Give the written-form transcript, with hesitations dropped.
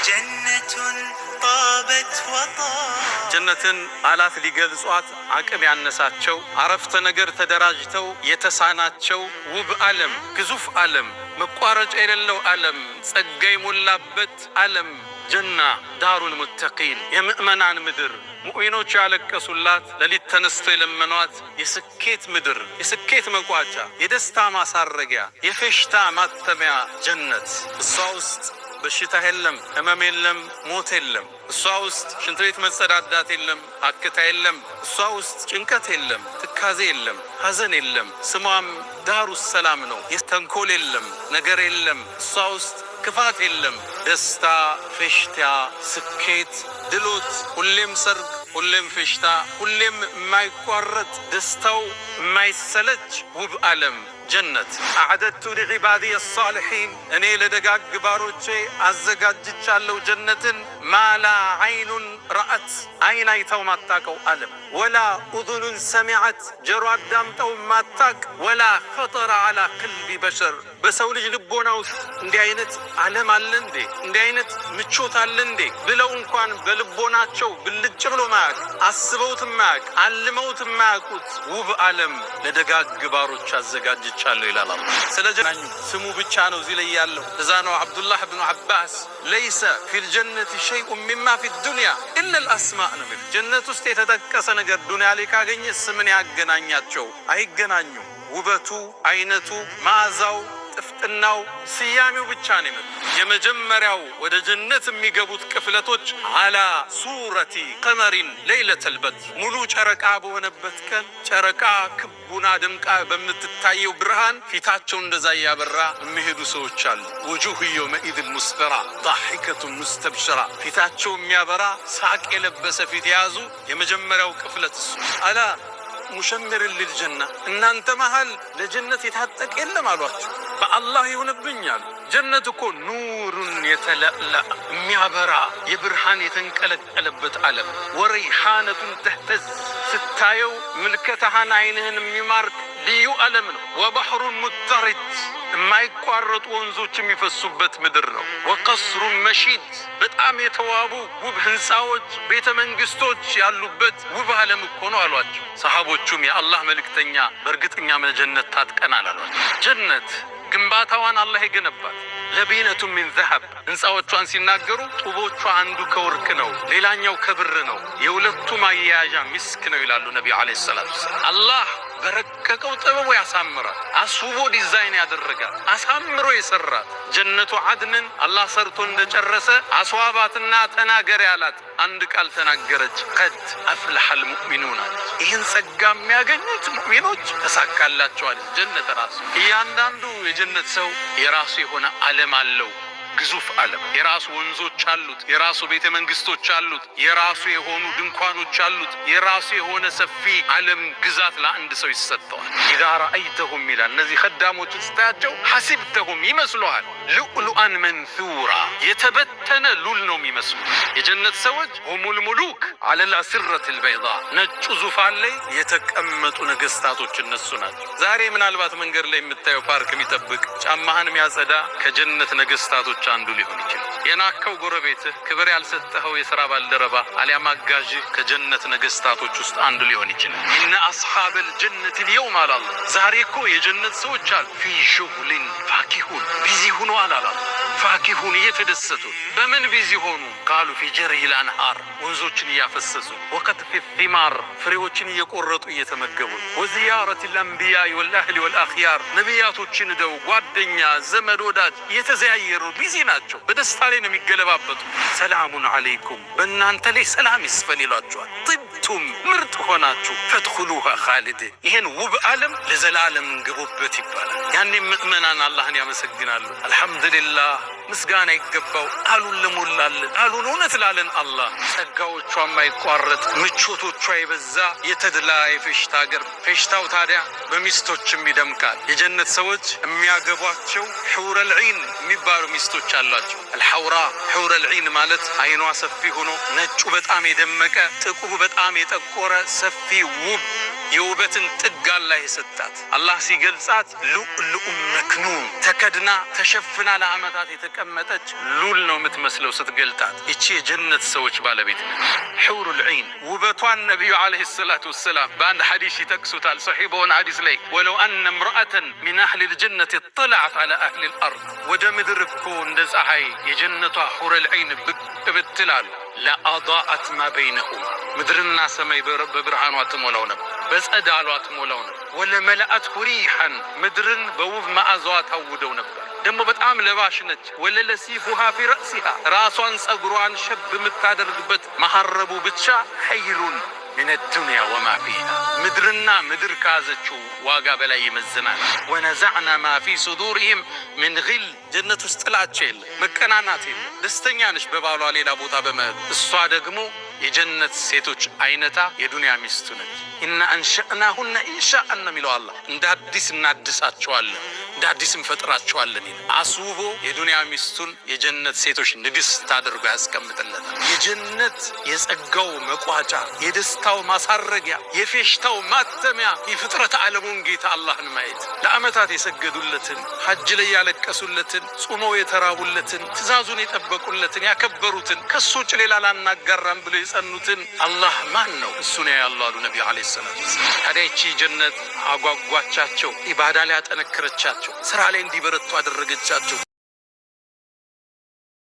جنة طابت وطاب ጀነትን አላት ሊገልጿት አቅም ያነሳቸው አረፍተ ነገር ተደራጅተው የተሳናቸው ውብ ዓለም ግዙፍ ዓለም መቋረጫ የሌለው ዓለም ጸጋ የሞላበት ዓለም ጀና ዳሩል ሙተቂን የምእመናን ምድር ሙእሚኖች ያለቀሱላት ለሊት ተነስተው የለመኗት የስኬት ምድር የስኬት መቋጫ የደስታ ማሳረጊያ የፌሽታ ማተሚያ ጀነት እሷ ውስጥ በሽታ የለም ህመም የለም ሞት የለም እሷ ውስጥ ሽንት ቤት መጸዳዳት የለም አክታ የለም እሷ ውስጥ ጭንቀት የለም ትካዜ የለም ሐዘን የለም ስሟም ዳሩ ሰላም ነው የተንኮል የለም ነገር የለም እሷ ውስጥ ክፋት የለም ደስታ ፌሽታ ስኬት ድሎት ሁሌም ሰርግ ሁሌም ፌሽታ ሁሌም የማይቋረጥ ደስታው የማይሰለች ውብ ዓለም ጀነት አዕደቱ ለዒባዲ الصالحين እኔ ለደጋግ ባሮቼ አዘጋጅቻለሁ ጀነትን ማላ አይኑን ረአት አይን አይተው ማታቀው ዓለም ወላ ኡዙኑን ሰሚዐት ጆሮ አዳምጠው ማታቅ ወላ ኸጠረ ዐላ ቀልቢ በሸር በሰው ልጅ ልቦና ውስጥ እንዲህ አይነት ዓለም አለ እንዴ እንዲህ አይነት ምቾት አለ እንዴ ብለው እንኳን በልቦናቸው ብልጭ ብሎ ማያቅ አስበውት ማያቅ አልመውት ማያቁት ውብ ዓለም ለደጋግ ባሮች አዘጋጅቻለሁ ይላል አላህ። ስለ ጀናኙ ስሙ ብቻ ነው እዚህ ላይ ያለው። እዛ ነው አብዱላህ ብኑ አባስ ለይሰ ፊል ጀነቲ ሸይኡን ሚማ ፊ ዱንያ ኢላ አልአስማእ ነው። ጀነት ውስጥ የተጠቀሰ ነገር ዱንያ ላይ ካገኘ ስምን ያገናኛቸው አይገናኙም። ውበቱ አይነቱ መዓዛው ጥፍጥናው ስያሜው ብቻ ነው የመጣው። የመጀመሪያው ወደ ጀነት የሚገቡት ቅፍለቶች አላ ሱረቲ ቀመሪን ለይለተል በድር ሙሉ ጨረቃ በሆነበት ቀን ጨረቃ ክቡና ደምቃ በምትታየው ብርሃን ፊታቸው እንደዛ ያበራ የሚሄዱ ሰዎች አሉ። ወጁሁ የውመኢዝ ሙስፈራ ضاحከቱ ሙስተብሽራ ፊታቸው የሚያበራ ሳቅ የለበሰ ፊት የያዙ የመጀመሪያው ቅፍለት እሱ አላ ሙሸምር ልልጀና እናንተ መሃል ለጀነት የታጠቀ የለም አሏቸው። በአላህ ይሁንብኛል ጀነት እኮ ኑሩን የተለላ የሚያበራ የብርሃን የተንቀለቀለበት ዓለም ወረይሓነቱን ተህተዝ ስታየው ምልከታህን አይንህን የሚማርክ ልዩ ዓለም ነው። ወባሕሩን ሙተሪድ የማይቋረጡ ወንዞች የሚፈሱበት ምድር ነው። ወቀስሩን መሺድ በጣም የተዋቡ ውብ ህንፃዎች ቤተ መንግስቶች ያሉበት ውብ ዓለም እኮ ነው አሏቸው። ሰሃቦቹም የአላህ መልእክተኛ በእርግጠኛ ጀነት ታጥቀናል አሏቸው። ጀነት ግንባታዋን አላህ ይገነባል። ለቢነቱ ሚን ዘሀብ ህንፃዎቿን ሲናገሩ ጡቦቿ አንዱ ከወርቅ ነው ሌላኛው ከብር ነው የሁለቱ ማያያዣ ሚስክ ነው ይላሉ ነብዩ አለይሂ ሰላቱ ወሰለም። አላህ በረቀቀው ጥበቡ ያሳምራል አስውቦ ዲዛይን ያደረጋል አሳምሮ የሰራት ጀነቱ አድንን አላህ ሰርቶ እንደጨረሰ አስዋባትና ተናገር ያላት አንድ ቃል ተናገረች ቀድ አፍለሐል ሙእሚኑን ይህን ጸጋ የሚያገኙት ሙእሚኖች ተሳካላቸዋል ጀነት ራሱ እያንዳንዱ የጀነት ሰው የራሱ የሆነ ዓለም አለው ግዙፍ ዓለም የራሱ ወንዞች አሉት የራሱ ቤተ መንግስቶች አሉት የራሱ የሆኑ ድንኳኖች አሉት የራሱ የሆነ ሰፊ ዓለም ግዛት ለአንድ ሰው ይሰጠዋል። ኢዛ ረአይተሁም ይላል እነዚህ ኸዳሞች ስታያቸው ሐሲብተሁም ይመስሉሃል ሉኡሉአን መንሱራ የተበተነ ሉል ነው የሚመስሉ የጀነት ሰዎች ሁሙል ሙሉክ አለል አስረቲል በይዳ ነጩ ዙፋን ላይ የተቀመጡ ነገስታቶች እነሱ ናቸው። ዛሬ ምናልባት መንገድ ላይ የምታየው ፓርክ የሚጠብቅ ጫማህን የሚያጸዳ ከጀነት ነገስታቶች አንዱ ሊሆን ይችላል። የናከው ጎረቤትህ ክብር ያልሰጠኸው የሥራ ባልደረባ አሊያም አጋዥህ ከጀነት ነገስታቶች ውስጥ አንዱ ሊሆን ይችላል። ኢነ አስሐበል ጀነት اليوم አላህ ዛሬ እኮ የጀነት ሰዎች አሉ ፊ ሹግሊን ፋኪሁን ቢዚ ሆኖ አላህ ፋኪሁን እየተደሰቱ በምን ቢዚ ሆኑ ቃሉ ፊ ጀሪል አንሃር ወንዞችን እያፈሰሱ ወከትፊ ثمار ፍሬዎችን እየቆረጡ እየተመገቡ ወዚያረት الانبياء والاهل والاخيار ነቢያቶችን ደው ጓደኛ ዘመድ ወዳጅ እየተዘያየሩ ቢዚ ናቸው በደስታ ላይ ነው የሚገለባበጡ ሰላሙን አለይኩም በእናንተ ላይ ሰላም ይስፈን ይሏቸዋል ጥብቱም ምርጥ ሆናችሁ ፈድኹሉሃ ኻሊድ ይሄን ውብ ዓለም ለዘላለም ግቡበት ይባላል። ያኔ ምእመናን አላህን ያመሰግናሉ አልহামዱሊላህ ምስጋና ይገባው አሉን ለሞላልን አሉን እውነት ላለን አላህ ጸጋዎቿ የማይቋረጥ ምቾቶቿ የበዛ የተድላ የፌሽታ ሀገር ፌሽታው ታዲያ በሚስቶችም ይደምቃል። የጀነት ሰዎች የሚያገቧቸው ሑረል ዒን የሚባሉ ሚስቶች አሏቸው። አልሐውራ ሑረል ዒን ማለት አይኗ ሰፊ ሆኖ ነጩ በጣም የደመቀ ጥቁሩ በጣም የጠቆረ ሰፊ ውብ የውበትን ጥግ አላህ የሰጣት። አላህ ሲገልጻት ሉዕሉዕ መክኑን ተከድና ተሸፍና ለዓመታት የተቀመጠች ሉል ነው የምትመስለው ስትገልጣት። ይቺ የጀነት ሰዎች ባለቤት ነች። ሑሩል ዒን ውበቷን ነቢዩ ዓለይሂ ሰላቱ ወሰላም በአንድ ሐዲስ ይጠቅሱታል። ሰሒህ በሆነ ሐዲስ ላይ ወለው አነ እምረአተን ሚን አህሊል ጀነት እጠለዐት ዐላ አህሊል አርድ ወደ ምድር እኮ እንደ ፀሐይ የጀነቷ ሑሩል ዒን ብቅ ብትላሉ ለአዳአት ማ በይነሁማ ምድርና ሰማይ በብርሃኗ ትሞላው ነበር፣ በጸዳሏ ትሞላው ነበር። ወለመለአት ሪሐን ምድርን በውብ መዓዛዋ ታውደው ነበር። ደግሞ በጣም ለባሽ ነች። ወለለሲፉሃ ፊ ረእሲሃ ራሷን ጸጉሯን ሸብ የምታደርግበት መሐረቡ ብቻ ኸይሩን ሚነ ዱንያ ወማ ፊሃ ምድርና ምድር ከያዘችው ዋጋ በላይ ይመዝናል። ወነዘዕና ማ ፊ ሱዱሪሂም ምን ግል ጀነት ውስጥ ጥላቻ የለ፣ መቀናናት የለ። ደስተኛ ነች በባሏ ሌላ ቦታ በመሄዱ። እሷ ደግሞ የጀነት ሴቶች አይነታ የዱንያ ሚስቱ ነች። ኢና አንሸእናሁነ ኢንሻአን ነው የሚለው አላህ። እንደ አዲስ እናድሳቸዋለን፣ እንደ አዲስ እንፈጥራቸዋለን። አስውቦ የዱንያ ሚስቱን የጀነት ሴቶች ንግስት አድርጎ ያስቀምጥለታል። የጀነት የጸጋው መቋጫ፣ የደስታው ማሳረጊያ፣ የፌሽታው ማተሚያ የፍጥረት ዓለሙን ጌታ አላህን ማየት፣ ለዓመታት የሰገዱለትን፣ ሐጅ ላይ ያለቀሱለትን፣ ጾመው የተራቡለትን፣ ትእዛዙን የጠበቁለትን፣ ያከበሩትን፣ ከሱ ውጭ ሌላ ላናጋራም ብሎ የጸኑትን አላህ ማን ነው? እሱ ነው ያለው አሉ ነቢ ዓለይሂ ሰላቱ ወሰላም። ታዲያ ይቺ ጀነት አጓጓቻቸው፣ ኢባዳ ላይ ያጠነከረቻቸው፣ ስራ ላይ እንዲበረቱ አደረገቻቸው።